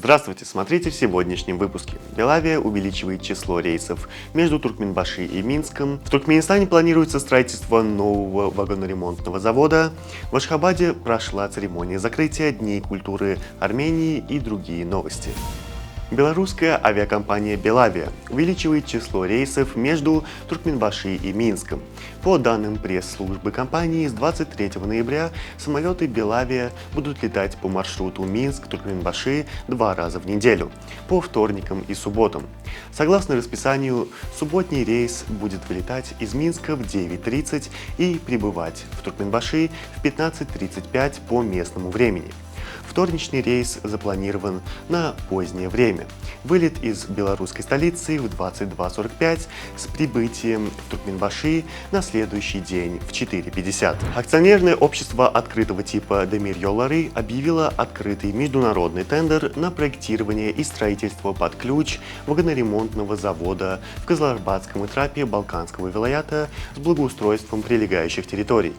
Здравствуйте! Смотрите в сегодняшнем выпуске. Белавия увеличивает число рейсов между Туркменбаши и Минском. В Туркменистане планируется строительство нового вагоноремонтного завода. В Ашхабаде прошла церемония закрытия Дней культуры Армении и другие новости. Белорусская авиакомпания «Белавия» увеличивает число рейсов между Туркменбаши и Минском. По данным пресс-службы компании, с 23 ноября самолеты «Белавия» будут летать по маршруту Минск-Туркменбаши 2 раза в неделю, по вторникам и субботам. Согласно расписанию, субботний рейс будет вылетать из Минска в 9:30 и прибывать в Туркменбаши в 15:35 по местному времени. Вторничный рейс запланирован на позднее время. Вылет из белорусской столицы в 22:45 с прибытием в Туркменбаши на следующий день в 4:50. Акционерное общество открытого типа Демир Йоллары объявило открытый международный тендер на проектирование и строительство под ключ вагоноремонтного завода в Кызылорбатском итрапе Балканского вилаята с благоустройством прилегающих территорий.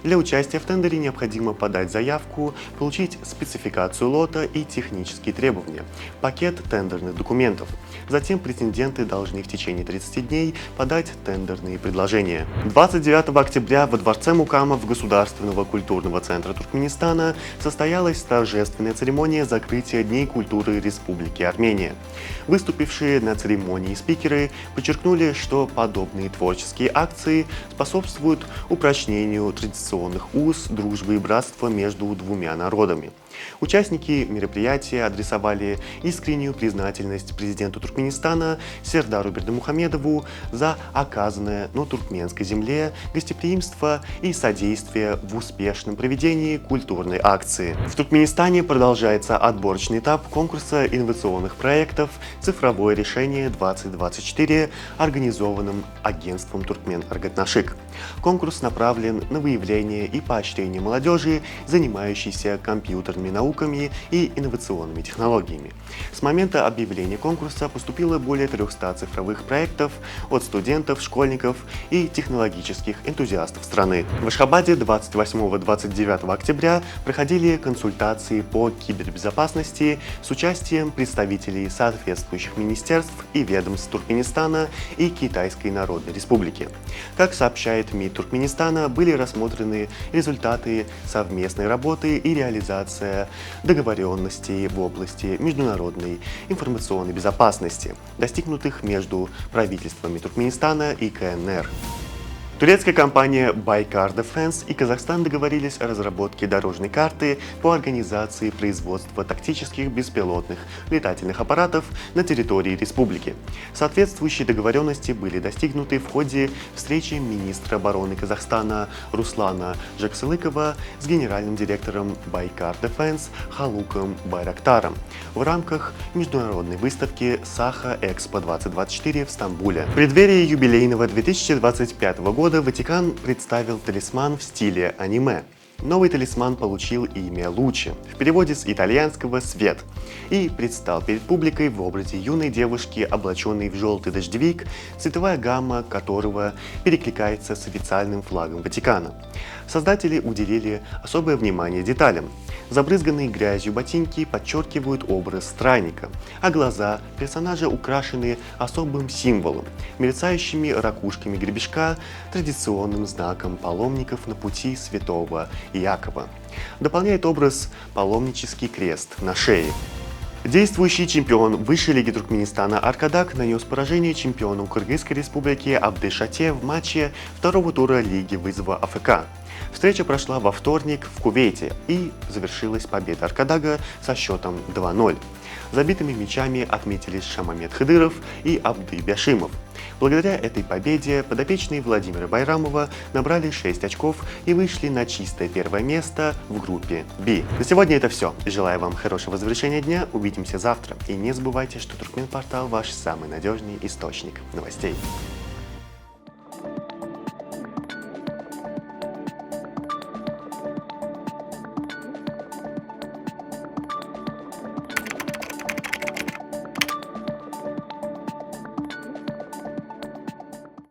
Для участия в тендере необходимо подать заявку, получить спецификацию лота и технические требования, пакет тендерных документов. Затем претенденты должны в течение 30 дней подать тендерные предложения. 29 октября во дворце Мукамов Государственного культурного центра Туркменистана состоялась торжественная церемония закрытия Дней культуры Республики Армения. Выступившие на церемонии спикеры подчеркнули, что подобные творческие акции способствуют упрочнению традиционных уз, дружбы и братства между двумя народами. Участники мероприятия адресовали искреннюю признательность президенту Туркменистана Сердару Бердымухамедову за оказанное на туркменской земле гостеприимство и содействие в успешном проведении культурной акции. В Туркменистане продолжается отборочный этап конкурса инновационных проектов «Цифровое решение-2024», организованным агентством «Туркмен-Аргатнашик». Конкурс направлен на выявление и поощрение молодежи, занимающейся компьютерными науками и инновационными технологиями. С момента объявления конкурса поступило более 300 цифровых проектов от студентов, школьников и технологических энтузиастов страны. В Ашхабаде 28-29 октября проходили консультации по кибербезопасности с участием представителей соответствующих министерств и ведомств Туркменистана и Китайской Народной Республики. Как сообщает МИД Туркменистана, были рассмотрены результаты совместной работы и реализация договоренностей в области международной информационной безопасности, достигнутых между правительствами Туркменистана и КНР. Турецкая компания Baykar Defense и Казахстан договорились о разработке дорожной карты по организации производства тактических беспилотных летательных аппаратов на территории республики. Соответствующие договоренности были достигнуты в ходе встречи министра обороны Казахстана Руслана Жаксылыкова с генеральным директором Baykar Defense Халуком Байрактаром в рамках международной выставки Саха-Экспо 2024 в Стамбуле. В преддверии юбилейного 2025 года Ватикан представил талисман в стиле аниме. Новый талисман получил имя Лучи, в переводе с итальянского «свет», и предстал перед публикой в образе юной девушки, облаченной в желтый дождевик, цветовая гамма которого перекликается с официальным флагом Ватикана. Создатели уделили особое внимание деталям. Забрызганные грязью ботинки подчеркивают образ странника, а глаза персонажа украшены особым символом – мерцающими ракушками гребешка, традиционным знаком паломников на пути святого Иакова. Дополняет образ паломнический крест на шее. Действующий чемпион высшей лиги Туркменистана Аркадак нанес поражение чемпиону Кыргызской республики Абдышате в матче второго тура Лиги вызова АФК. Встреча прошла во вторник в Кувейте и завершилась победой Аркадага со счетом 2:0. Забитыми мячами отметились Шамамед Хыдыров и Абды Бяшимов. Благодаря этой победе подопечные Владимира Байрамова набрали 6 очков и вышли на чистое первое место в группе B. На сегодня это все. Желаю вам хорошего завершения дня. Увидимся завтра. И не забывайте, что Туркменпортал – ваш самый надежный источник новостей.